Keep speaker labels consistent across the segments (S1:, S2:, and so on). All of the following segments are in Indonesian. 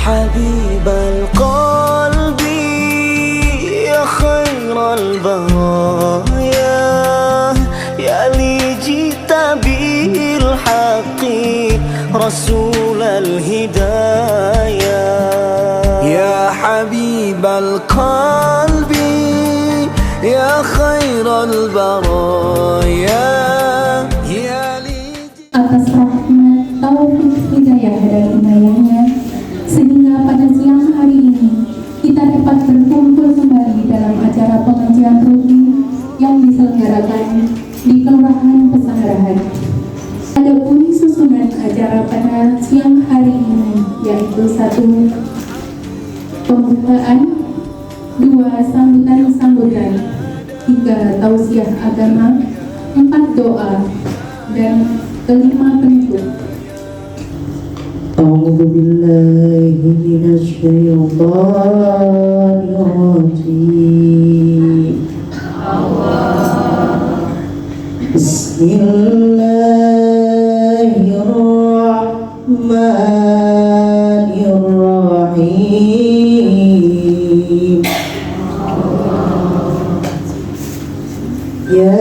S1: حبيب القلب يا خير البرايا يا لي جئت بالحق رسول الهدايا يا حبيب القلب يا خير البرايا يا لي.
S2: Atas rahmat, taufik, hidayah dan inayahnya, sehingga pada siang hari ini kita dapat berkumpul kembali dalam acara pengajian rutin yang diselenggarakan di Kelurahan Pesanggerahan. Adapun susunan acara pada siang hari ini yaitu 1. Pembukaan, 2. Sambutan-sambutan, 3. Tausiah agama, 4. Doa, dan 5. penutup.
S3: A'udzu billahi minasyaitonir rajim. Bismillahirrahmanirrahim. Ya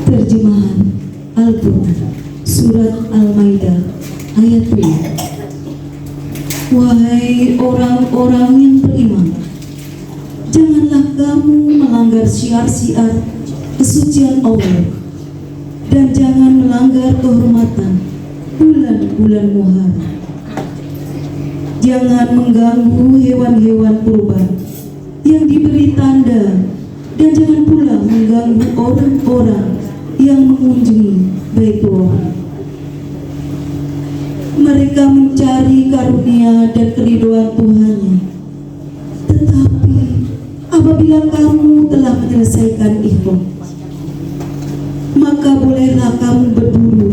S4: Terjemahan Al-Quran Surat Al-Maidah ayat 2. Wahai orang-orang yang beriman, janganlah kamu melanggar syiar-syiar kesucian Allah, dan jangan melanggar kehormatan bulan-bulan Muharram. Jangan mengganggu hewan-hewan kurban yang diberi tanda, dan jangan pula mengganggu orang-orang yang mengunjungi Baitullah. Mereka mencari karunia dan keridhaan Tuhannya. Tetapi apabila kamu telah menyelesaikan ihram, maka bolehlah kamu berburu.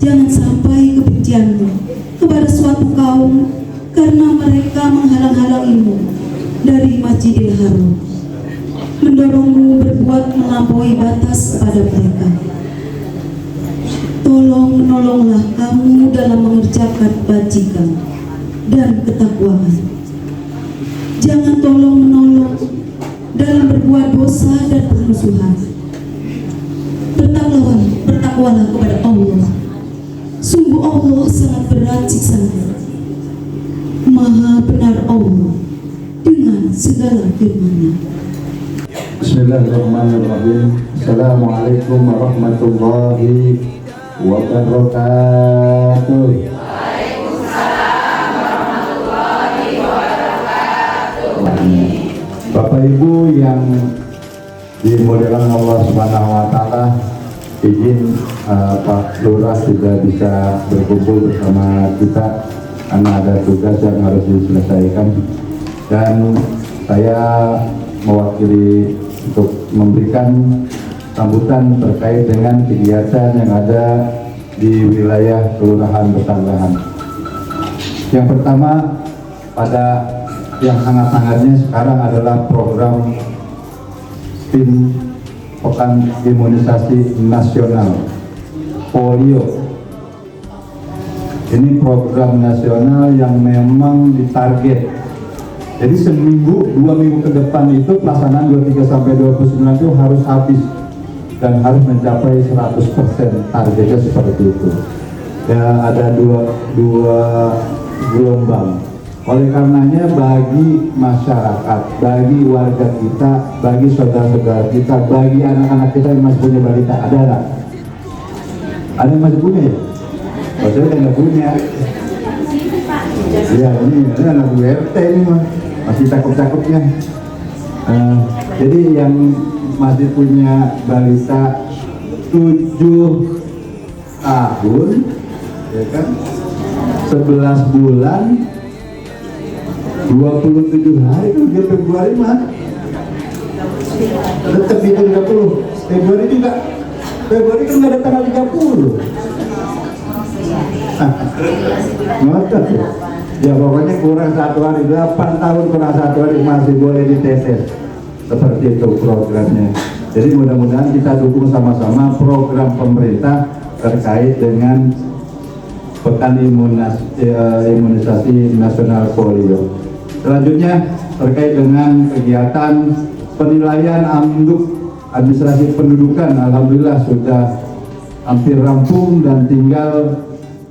S4: Jangan sampai kebencianmu kepada suatu kaum karena mereka menghalang-halangimu dari Masjidil Haram, mendorongmu berbuat melampaui batas pada mereka. Tolong menolonglah kamu dalam mengerjakan kebajikan dan ketakwaan. Jangan tolong menolong dalam berbuat dosa dan permusuhan. Bertakwalah kepada Allah. Sungguh Allah sangat berat siksanya. Maha benar Allah dengan segala firman-Nya.
S5: Bismillahirrahmanirrahim. Assalamualaikum warahmatullahi wabarakatuh.
S6: Waalaikumsalam warahmatullahi wabarakatuh.
S5: Bapak Ibu yang dimuliakan Allah Subhanahu wa taala, izin Pak Lurah juga bisa berkumpul bersama kita karena ada tugas yang harus diselesaikan, dan saya mewakili untuk memberikan sambutan terkait dengan kegiatan yang ada di wilayah Kelurahan Pesanggerahan. Yang pertama, pada yang hangat-hangatnya sekarang adalah program tim Pekan Imunisasi Nasional Polio. Ini program nasional yang memang ditarget. Jadi seminggu, 2 minggu ke depan itu pelaksanaan 23 sampai 29 itu harus habis dan harus mencapai 100%, targetnya seperti itu. Ya, ada dua gelombang. Oleh karenanya bagi masyarakat, bagi warga kita, bagi saudara-saudara kita, bagi anak-anak kita yang masih punya balita, ada nggak? Ada yang masih punya ya? Maksudnya yang nggak punya. Ya ini anak URT ini mah masih cakep-cakepnya. Jadi yang masih punya balita 7 tahun, ya kan? 11 bulan 27 hari itu dia Februari mah tetap di 30. Februari juga, Februari kan nggak ada tanggal 30. Ngotot ya, pokoknya kurang 1 hari, 8 tahun kurang 1 hari masih boleh ditetes. Seperti itu programnya. Jadi mudah-mudahan kita dukung sama-sama program pemerintah terkait dengan Pekan Imunisasi Nasional Polio. Selanjutnya terkait dengan kegiatan penilaian amduk administrasi pendudukan, alhamdulillah sudah hampir rampung dan tinggal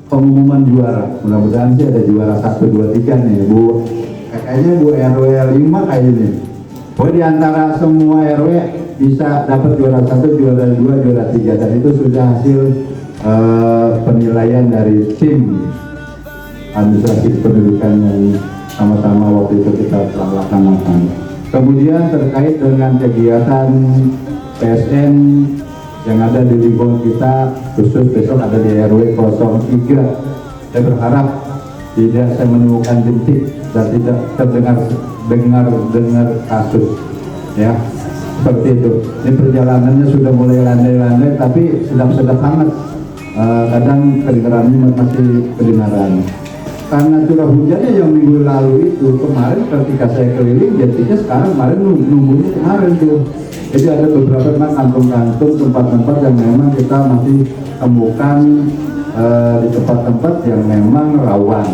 S5: pengumuman juara. Mudah-mudahan sih ada juara 1, 2, 3 nih Bu. Kayaknya Bu RW 5 kayak ini. Pokoknya di antara semua RW bisa dapat juara 1, juara 2, juara 3, dan itu sudah hasil penilaian dari tim administrasi pendudukan yang sama-sama waktu itu kita telah laksanakan. Kemudian terkait dengan kegiatan PSN yang ada di lingkungan kita, khusus besok ada di RW 03, saya berharap tidak saya menemukan titik dan tidak terdengar kasus, ya seperti itu. Ini perjalanannya sudah mulai landai-landai, tapi sedang hangat. Kadang kedengarannya masih kedengaran. Karena curah hujannya yang minggu lalu itu kemarin ketika saya keliling, jadinya sekarang kemarin nunggunya kemarin tuh. Jadi ada beberapa kantung-kantung tempat-tempat yang memang kita masih temukan di tempat-tempat yang memang rawan.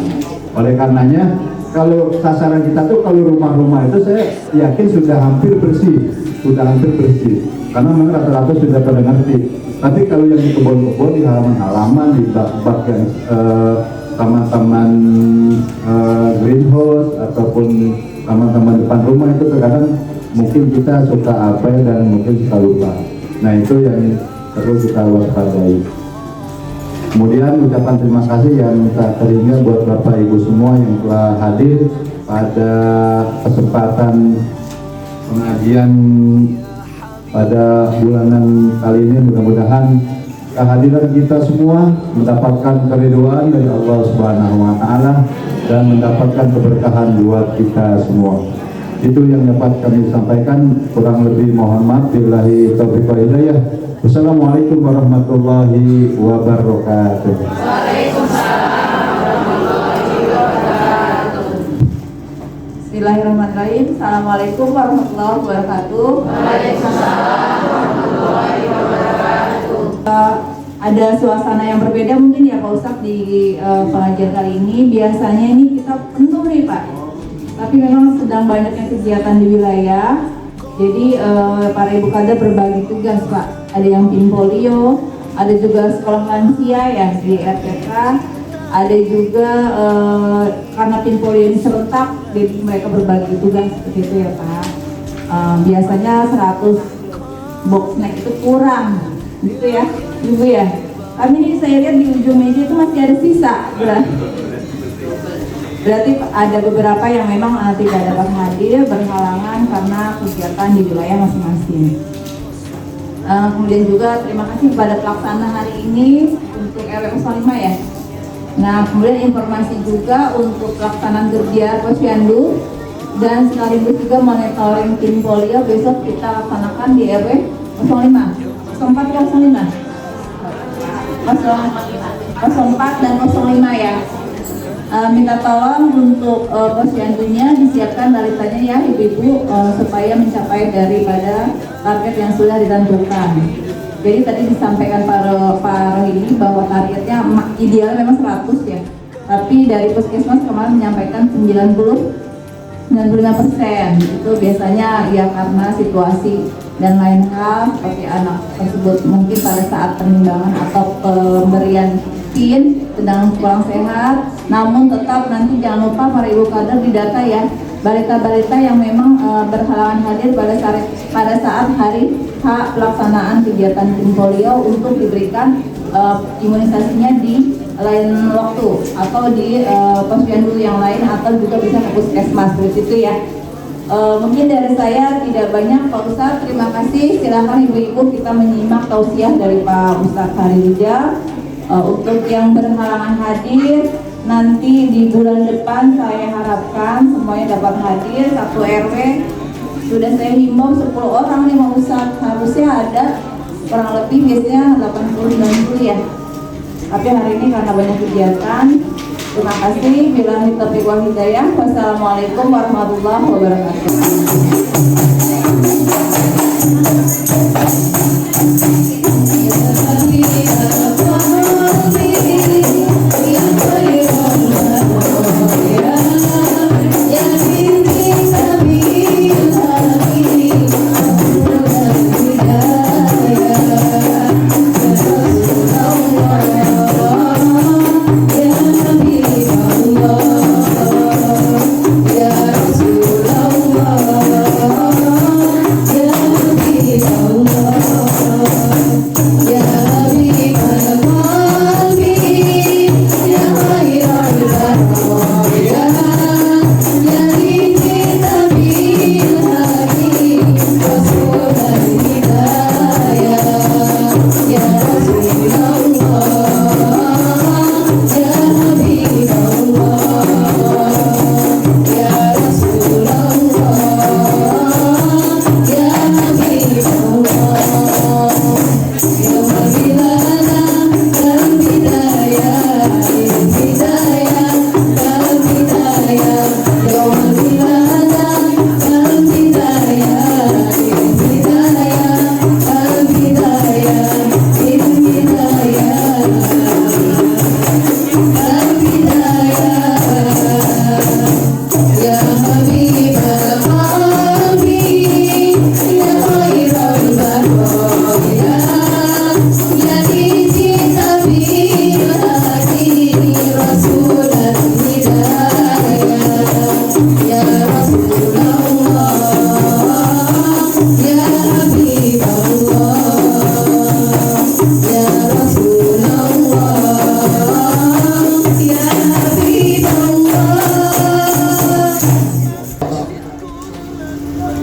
S5: Oleh karenanya kalau sasaran kita tuh kalau rumah-rumah itu saya yakin sudah hampir bersih, karena memang rata-rata sudah pada ngerti. Tapi kalau yang di kebun-kebun, di halaman-halaman, di bak-bak yang taman-taman greenhouse ataupun taman-taman depan rumah itu terkadang mungkin kita suka abai dan mungkin suka lupa. Nah itu yang perlu kita waspadai. Kemudian ucapan terima kasih yang tak terhingga buat Bapak Ibu semua yang telah hadir pada kesempatan pengajian pada bulanan kali ini. Mudah-mudahan kehadiran kita semua mendapatkan keridhaan dari Allah Subhanahu wa Ta'ala dan mendapatkan keberkahan buat kita semua. Itu yang dapat kami sampaikan, kurang lebih mohon maaf. Billahi taufiq wal hidayah. Wassalamualaikum warahmatullahi wabarakatuh.
S6: Bismillahirrahmanirrahim. Assalamualaikum warahmatullahi wabarakatuh. Waalaikumsalam warahmatullahi wabarakatuh. Ada suasana yang berbeda mungkin ya Pak Ustadz di pengajian kali ini. Biasanya ini kita penuh nih Pak, tapi memang sedang banyaknya kegiatan di wilayah. Jadi para ibu kada berbagi tugas Pak. Ada yang tim polio, ada juga sekolah lansia ya di RTK. Ada juga karena tim polio ini serentak, jadi mereka berbagi tugas seperti itu ya Pak. Biasanya 100 box snack itu kurang, gitu ya, Ibu ya. Kami ini saya lihat di ujung meja itu masih ada sisa, berarti ada beberapa yang memang tidak dapat hadir, berhalangan karena kegiatan di wilayah masing-masing. Kemudian juga terima kasih kepada pelaksana hari ini untuk RW 05 ya. Nah, kemudian informasi juga untuk pelaksanaan kerja Posyandu dan sekaligus juga monitoring tim polio besok kita laksanakan di RW 05, 04 ke 05, 04 dan 05 ya. Minta tolong untuk Posyandunya disiapkan balitanya ya ibu-ibu supaya mencapai daripada target yang sudah ditentukan. Jadi tadi disampaikan Pak Rohini bahwa targetnya ideal memang 100 ya. Tapi dari Puskesmas kemarin menyampaikan 95%. Itu biasanya ya karena situasi dan lain hal seperti anak tersebut mungkin pada saat penimbangan atau pemberian miskin, sedang kurang sehat. Namun tetap nanti jangan lupa para ibu kader didata ya, balita-balita yang memang berhalangan hadir pada saat hari H pelaksanaan kegiatan tim polio untuk diberikan imunisasinya di lain waktu atau di posyandu yang lain atau juga bisa ke puskesmas begitu ya. Mungkin dari saya tidak banyak Pak Ustadz, terima kasih. Silakan ibu-ibu kita menyimak tausiah dari Pak Ustadz Harijal. Untuk yang berhalangan hadir nanti di bulan depan saya harapkan semuanya dapat hadir. Satu RW sudah saya himbau 10 orang nih Pak Ustadz, harusnya ada kurang lebih biasanya 80-90 ya. Tapi hari ini karena banyak kegiatan. Terima kasih. Billahi taufiq wal hidayah. Wassalamualaikum warahmatullahi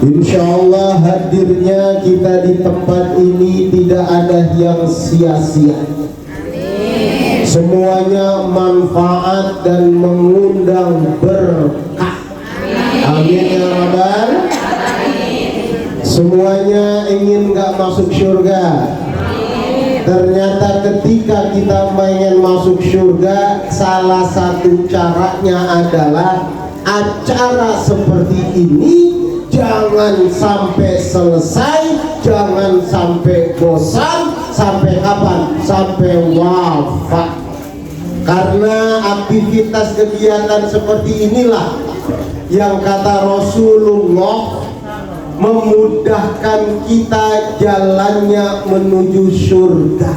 S7: Insya Allah hadirnya kita di tempat ini tidak ada yang sia-sia. Semuanya manfaat dan mengundang berkah. Amin ya Rabbal. Semuanya ingin gak masuk surga. Ternyata ketika kita pengen masuk surga, salah satu caranya adalah acara seperti ini jangan sampai selesai, jangan sampai bosan. Sampai kapan? Sampai wafat. Karena aktivitas kegiatan seperti inilah yang kata Rasulullah memudahkan kita jalannya menuju surga.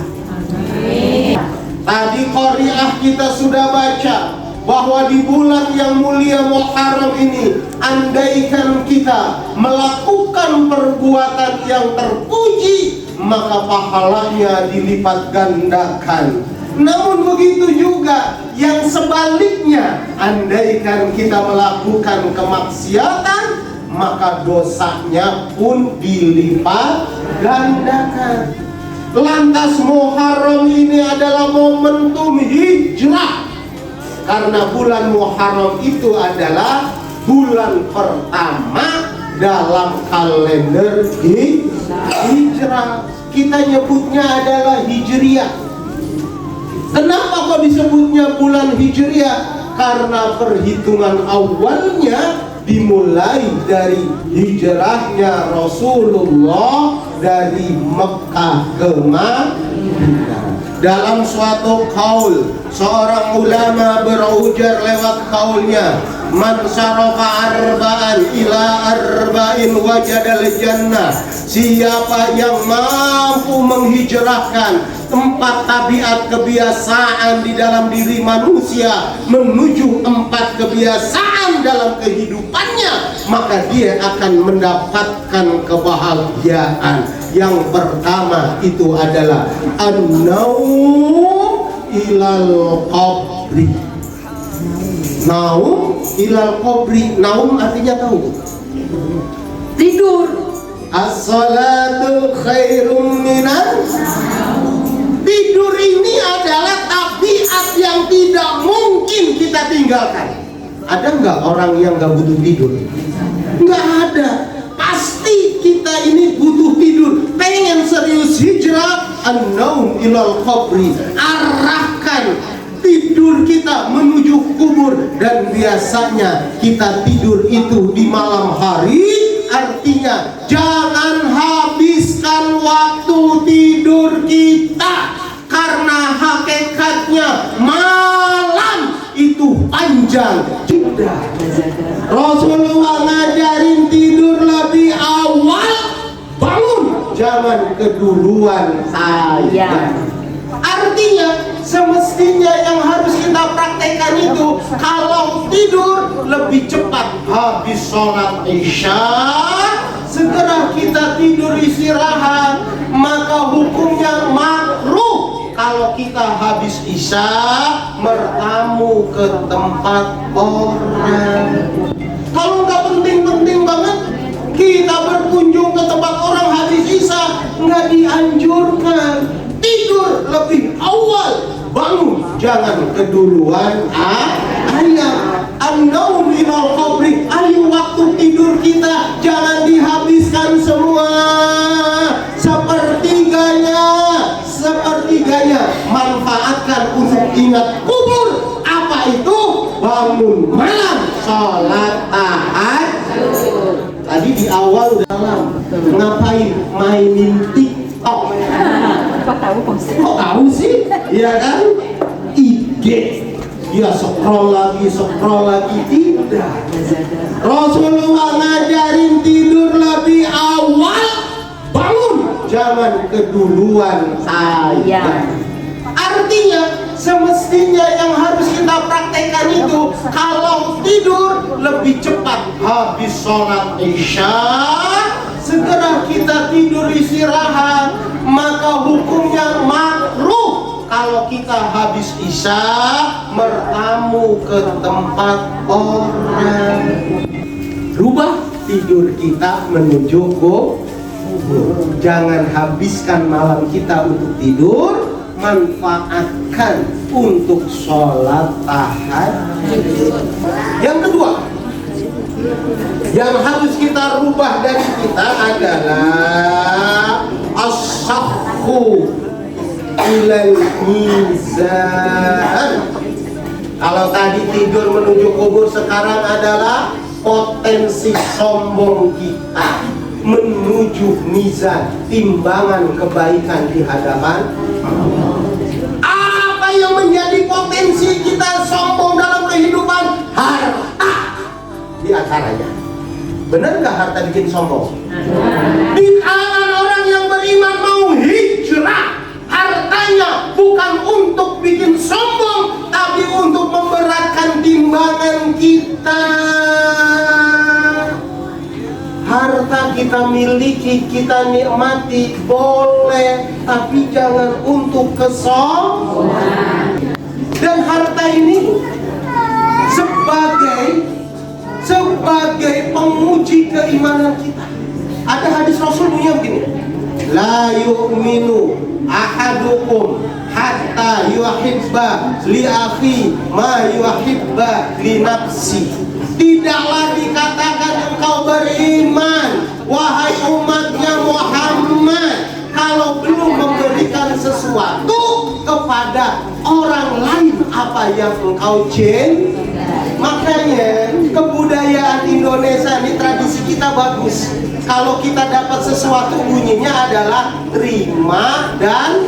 S7: Tadi qari'ah kita sudah baca bahwa di bulan yang mulia Muharram ini, andaikan kita melakukan perbuatan yang terpuji, maka pahalanya dilipat gandakan. Namun begitu juga yang sebaliknya, andaikan kita melakukan kemaksiatan, maka dosanya pun dilipat gandakan. Lantas Muharram ini adalah momentum hijrah, karena bulan Muharram itu adalah bulan pertama dalam kalender hijrah. Kita nyebutnya adalah Hijriah. Kenapa kok disebutnya bulan Hijriah? Karena perhitungan awalnya dimulai dari hijrahnya Rasulullah dari Mekah ke Madinah. Dalam suatu qaul, seorang ulama berujar lewat qaulnya, man syarafa arba'an ila arba'in wajadal jannah. Siapa yang mampu menghijrahkan 4 tabiat kebiasaan di dalam diri manusia menuju 4 kebiasaan dalam kehidupannya, maka dia akan mendapatkan kebahagiaan. Yang pertama itu adalah an-naum ilal qabri. Naum ilal qabri. Naum artinya tahu? Tidur. As-salatu khairum minan. Tidur ini adalah tabiat yang tidak mungkin kita tinggalkan. Ada nggak orang yang nggak butuh tidur? Nggak ada. Pasti kita ini butuh tidur. Pengen serius hijrah, an-naum ilal qabri. Arahkan tidur kita menuju kubur. Dan biasanya kita tidur itu di malam hari. Artinya jangan habiskan waktu tidur kita, karena hakikatnya malam itu panjang. Tidak. Rasulullah ngajarin tidur lebih awal, bangun jangan keduluan saya. Artinya semestinya yang harus kita praktekkan itu, kalau tidur lebih cepat habis sholat isya, segera kita tidur istirahat, maka hukumnya makruh kalau kita habis isya bertamu ke tempat orang. Kalau nggak penting-penting banget kita berkunjung ke tempat orang habis isya, nggak dianjurkan. Tidur lebih awal, bangun jangan keduluan ayam. An-naum ilal qabri. Ayo waktu tidur kita jangan dihabiskan semua. Sepertiganya manfaatkan untuk ingat kubur. Apa itu? Bangun malam, sholat tahajud. Tadi di awal udah ngapain? Mainin TikTok.
S6: Kok tahu
S7: Kok tahu sih? Iya kan? Ide. Dia scroll lagi. Tidak. Rasulullah ngajarin tidur lebih awal, bangun jangan keduluan saya. Artinya semestinya yang harus kita praktekkan itu, kalau tidur lebih cepat habis sholat isya, segera kita tidur istirahat, maka hukumnya makruh kalau kita habis isya bertamu ke tempat orang. Rubah tidur kita menuju kubur. Jangan habiskan malam kita untuk tidur, manfaatkan untuk sholat tahajud. Yang kedua yang harus kita rubah dari kita adalah as-sakhu ilal mizan. Kalau tadi tidur menuju kubur, sekarang adalah potensi sombong kita menuju mizan, timbangan kebaikan di hadapan Allah. Apa yang menjadi potensi kita sombong dalam kehidupan? Harta di antaranya. Benar nggak harta bikin sombong? Di kalangan orang yang beriman mau hijrah, hartanya bukan untuk bikin sombong, tapi untuk memberatkan timbangan kita. Harta kita miliki, kita nikmati, boleh, tapi jangan untuk kesombongan. Dan harta ini sebagai penguji keimanan kita. Ada hadis Rasul yang begini, la yu'minu ahadukum hatta yuhibba li akhi ma yuhibba li nafsi. Tidaklah dikatakan engkau beriman, wahai umatnya Muhammad, kalau belum memberikan sesuatu kepada orang lain apa yang engkau cintai. Makanya kebudayaan Indonesia ini, tradisi kita bagus. Kalau kita dapat sesuatu, bunyinya adalah terima dan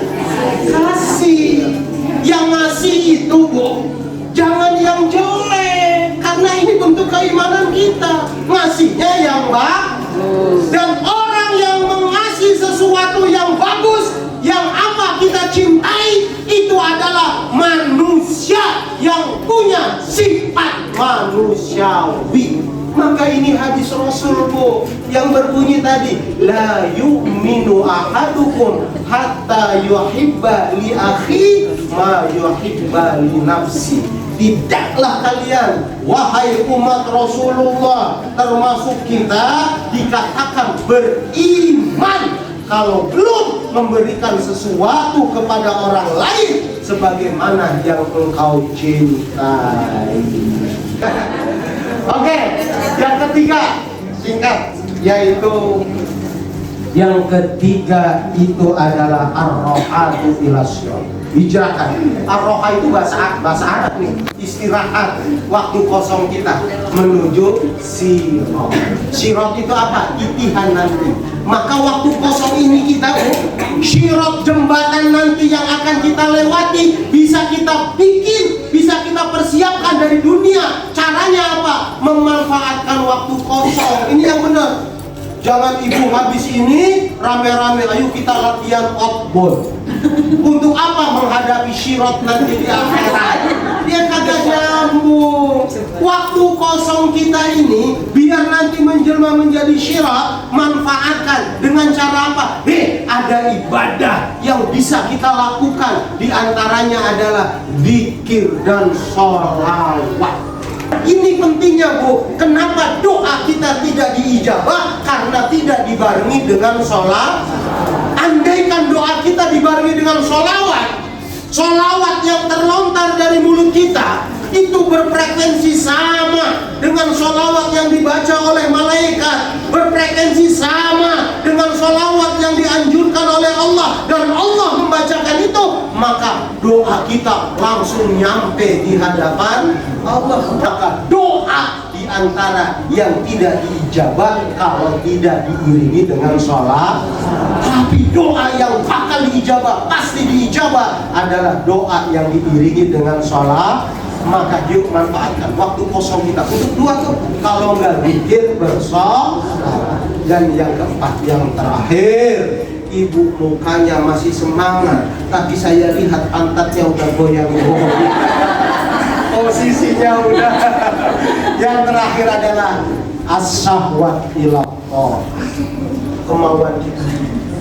S7: kasih. Yang ngasih itu, Bu, jangan yang jelek, karena ini bentuk keimanan kita. Ngasihnya yang bagus. Dan orang yang mengasih sesuatu yang bagus, yang apa kita cinta, manusiawi. Maka ini hadis Rasul, Bu, yang berbunyi tadi, la yu'minu ahadukum hatta yuhibba li akhi ma yuhibba li nafsi. Tidaklah kalian, wahai umat Rasulullah, termasuk kita, dikatakan beriman kalau belum memberikan sesuatu kepada orang lain sebagaimana yang engkau cintai. Oke, yang ketiga, singkat, yaitu yang ketiga itu adalah ar-rohatu ila syirot. Hijrahkan. Ar-roha itu bahasa Arab nih, istirahat waktu kosong kita menuju sirot. Sirot itu apa? Itihan nanti. Maka waktu kosong ini kita, sirot jembatan nanti yang akan kita lewati bisa kita bikin, bisa kita persiapkan dari dunia. Caranya apa? Memanfaatkan waktu kosong. Ini yang benar. Jangan ibu habis ini rame-rame, ayo kita latihan outbound. Untuk apa? Menghadapi syirat nanti di akhirat. Dia kagak nyambung. Waktu kosong kita ini biar nanti menjelma menjadi syirat, manfaatkan dengan cara apa? Ada ibadah yang bisa kita lakukan. Di antaranya adalah zikir dan sholawat. Ini pentingnya, Bu. Kenapa doa kita tidak diijabah? Karena tidak dibarengi dengan sholat. Andaikan doa kita dibarengi dengan sholawat, sholawat yang terlontar dari mulut kita itu berfrekuensi sama dengan sholawat yang dibaca oleh malaikat, berfrekuensi sama dengan sholawat yang dianjurkan oleh Allah, dan Allah membacakan itu, maka doa kita langsung nyampe di hadapan Allah. Maka doa di antara yang tidak diijabah kalau tidak diiringi dengan sholat. Tapi doa yang bakal diijabah, pasti diijabah, adalah doa yang diiringi dengan sholat. Maka yuk manfaatkan waktu kosong kita untuk dua tuh. Kalau nggak zikir bersholat. Dan yang keempat, yang terakhir, ibu mukanya masih semangat, tapi saya lihat pantatnya udah goyang-goyang. Posisinya udah. Yang terakhir adalah as-syahwat ila Allah. Kemauan kita.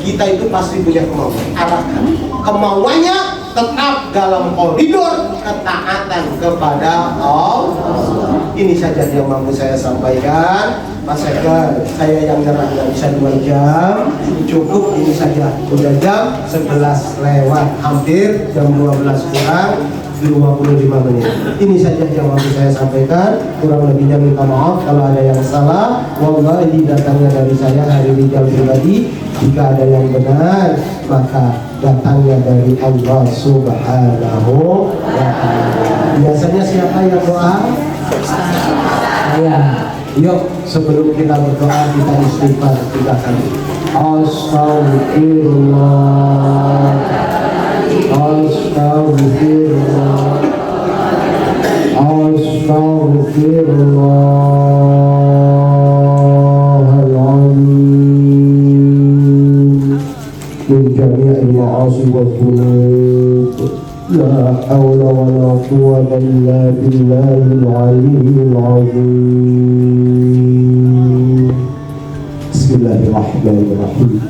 S7: Kita itu pasti punya kemauan. Arahkan kemauannya tetap dalam koridor ketaatan kepada Allah. Ini saja yang mampu saya sampaikan. Mas Eka, saya yang nyerah nggak bisa 2 jam, cukup ini saja. Udah jam 11 lewat, hampir jam 12 kurang 25 menit. Ini saja yang mampu saya sampaikan. Kurang lebihnya minta maaf kalau ada yang salah. Wallahi datangnya dari saya hari Rijal pribadi. Jika ada yang benar, maka datangnya dari Allah Subhanahu wa ta'ala. Biasanya siapa yang doa? Saya. Yuk, sebelum kita berdoa, kita istighfar 3 kali. Astagfirullah, astagfirullah, astagfirullahaladzim min jami'il ma'asi wa dhunub. La hawla wa la quwwata illa billahil aliyyil azim. Bismillahirrahmanirrahim.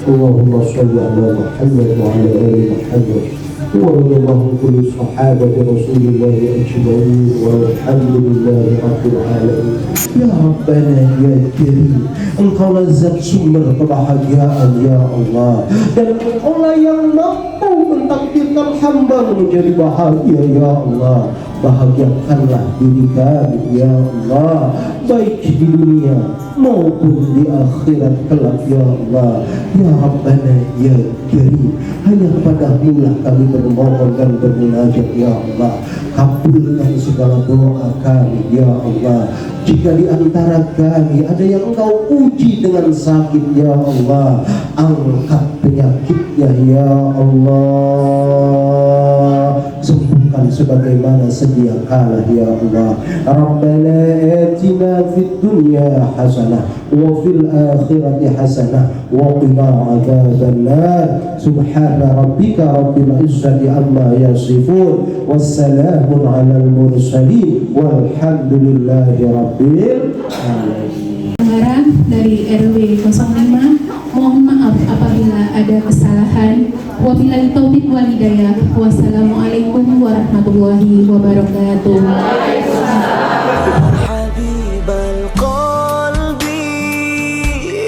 S7: Allahumma shalli ala Muhammad wa ala ali Muhammad. Wa radiyallahu kulli sahabati Rasulillah ajma'in walhamdulillahi rabbil alamin. Ya Rabbana ya Karim, Engkau lazat sumber kebahagiaan ya Allah, dan Engkaulah yang mampu mentakdirkan hamba menjadi bahagia ya Allah. Bahagiakanlah diri kami ya Allah, baik di dunia maupun di akhirat kelak ya Allah. Ya Rabbana ya Karim, hanya kepadamu lah kami bermohon dan bermunajat ya Allah. Kabulkan segala doa kami ya Allah. Jika di antara kami ada yang Engkau uji dengan sakit ya Allah, angkat penyakitnya ya Allah. Sembuhkan
S8: kabulkan sebagaimana sedia kala ya Allah. Rabbana atina fid dunya hasanah wa fil akhirati hasanah wa qina adzabannar. Subhana rabbika rabbil izzati amma yasifun wassalamun alal mursalin walhamdulillahi rabbil alamin.
S2: Pelanggaran dari RW 05, mohon maaf apabila ada kesalahan. Wabillahi taufiq wal hidayah. Wassalamualaikum warahmatullahi wabarakatuh.
S1: حبيب القلب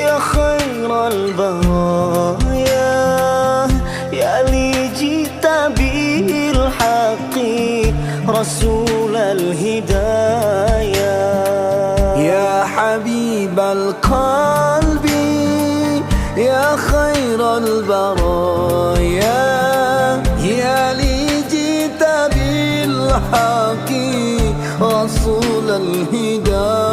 S1: يا خير البرايا يا لي جئت بالحق رسول الهدايا يا حبيب القلب يا خير البرايا يا لي جئت بالحق رسول الهداية